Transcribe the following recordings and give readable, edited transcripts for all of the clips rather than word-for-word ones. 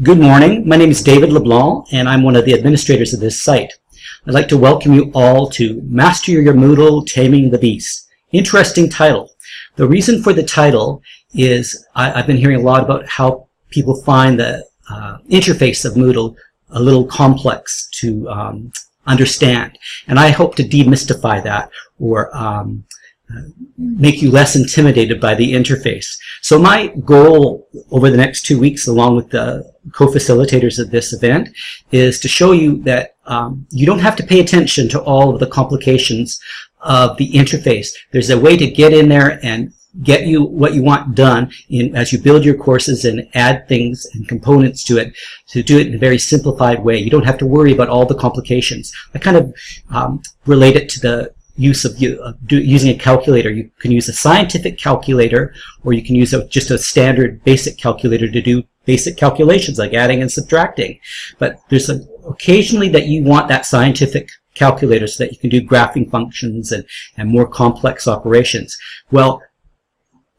Good morning. My name is David LeBlanc, and I'm one of the administrators of this site. I'd like to welcome you all to Master Your Moodle, Taming the Beast. Interesting title. The reason for the title is I've been hearing a lot about how people find the interface of Moodle a little complex to understand. And I hope to demystify that or make you less intimidated by the interface. So my goal over the next 2 weeks, along with the co-facilitators of this event, is to show you that you don't have to pay attention to all of the complications of the interface. There's a way to get in there and get you what you want done as you build your courses and add things and components to it, to do it in a very simplified way. You don't have to worry about all the complications. I kind of relate it to the use of using a calculator. You can use a scientific calculator, or you can use just a standard basic calculator to do basic calculations like adding and subtracting. But there's occasionally that you want that scientific calculator so that you can do graphing functions and more complex operations. Well,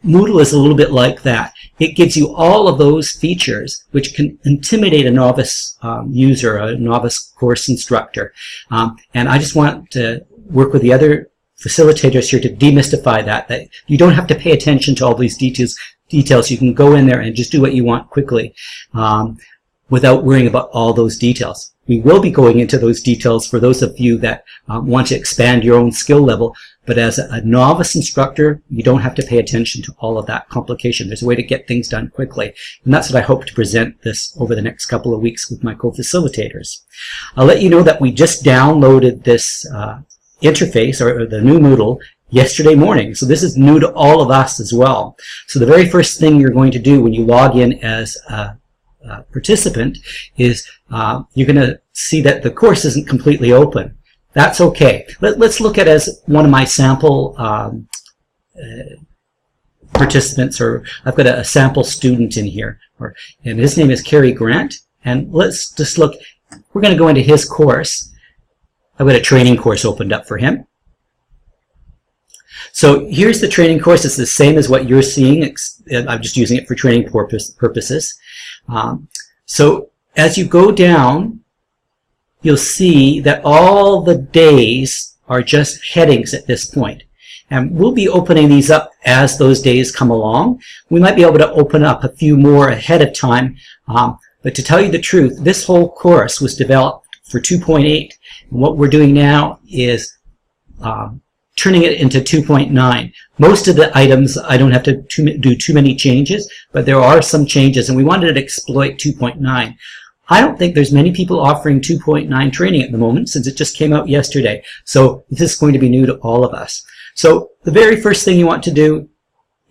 Moodle is a little bit like that. It gives you all of those features which can intimidate a novice user, a novice course instructor. And I just want to work with the other facilitators here to demystify that you don't have to pay attention to all these details. You can go in there and just do what you want quickly without worrying about all those details. We will be going into those details for those of you that want to expand your own skill level, but as a novice instructor, you don't have to pay attention to all of that complication. There's a way to get things done quickly, and that's what I hope to present this over the next couple of weeks with my co-facilitators. I'll let you know that we just downloaded this interface, or the new Moodle, yesterday morning. So this is new to all of us as well. So the very first thing you're going to do when you log in as a participant is you're going to see that the course isn't completely open. That's okay. Let's look at as one of my sample participants, or I've got a sample student in here, and his name is Kerry Grant. And let's just look. We're going to go into his course. I've got a training course opened up for him. So here's the training course. It's the same as what you're seeing. I'm just using it for training purposes. So as you go down, you'll see that all the days are just headings at this point. And we'll be opening these up as those days come along. We might be able to open up a few more ahead of time. But to tell you the truth, this whole course was developed for 2.8. And what we're doing now is turning it into 2.9. Most of the items I don't have to do too many changes, but there are some changes, and we wanted to exploit 2.9. I don't think there's many people offering 2.9 training at the moment, since it just came out yesterday. So this is going to be new to all of us. So the very first thing you want to do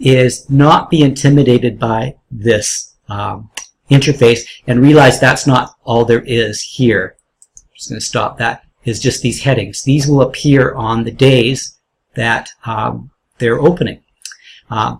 is not be intimidated by this interface, and realize that's not all there is here. I'm just going to stop that. Is just these headings. These will appear on the days that they're opening.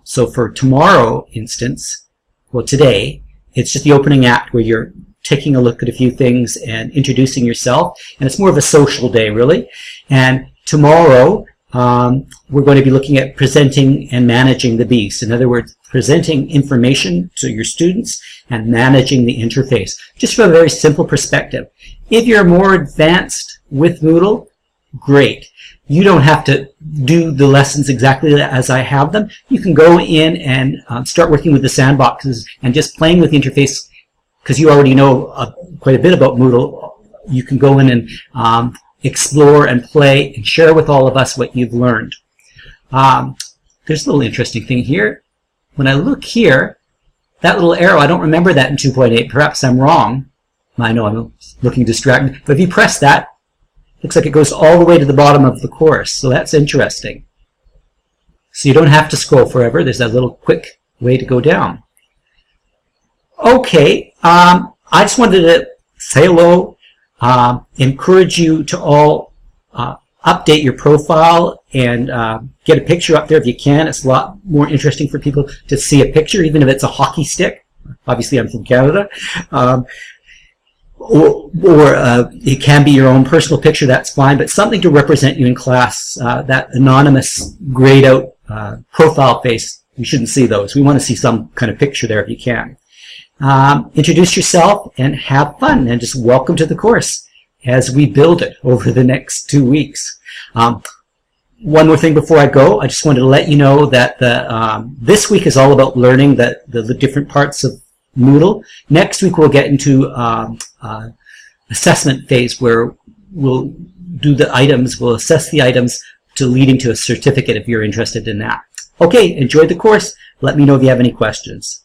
So for tomorrow, instance, well, today, it's just the opening act where you're taking a look at a few things and introducing yourself, and it's more of a social day, really. And tomorrow, we're going to be looking at presenting and managing the beast. In other words, presenting information to your students and managing the interface, just from a very simple perspective. If you're more advanced with Moodle, great. You don't have to do the lessons exactly as I have them. You can go in and start working with the sandboxes and just playing with the interface, because you already know quite a bit about Moodle. You can go in and explore and play and share with all of us what you've learned. There's a little interesting thing here. When I look here, that little arrow, I don't remember that in 2.8. Perhaps I'm wrong. I know I'm looking distracted. But if you press that, looks like it goes all the way to the bottom of the course. So that's interesting. So you don't have to scroll forever. There's that little quick way to go down. Okay, I just wanted to say hello, encourage you to all update your profile and get a picture up there if you can. It's a lot more interesting for people to see a picture, even if it's a hockey stick. Obviously, I'm from Canada. Or it can be your own personal picture, that's fine, but something to represent you in class. That anonymous grayed out profile face, you shouldn't see those. We want to see some kind of picture there if you can. introduce yourself and have fun, and just welcome to the course as we build it over the next 2 weeks. One more thing before I go, I just wanted to let you know that this week is all about learning the different parts of Moodle. Next week we'll get into assessment phase, where we'll do the items, we'll assess the items to leading to a certificate if you're interested in that. Okay, enjoy the course. Let me know if you have any questions.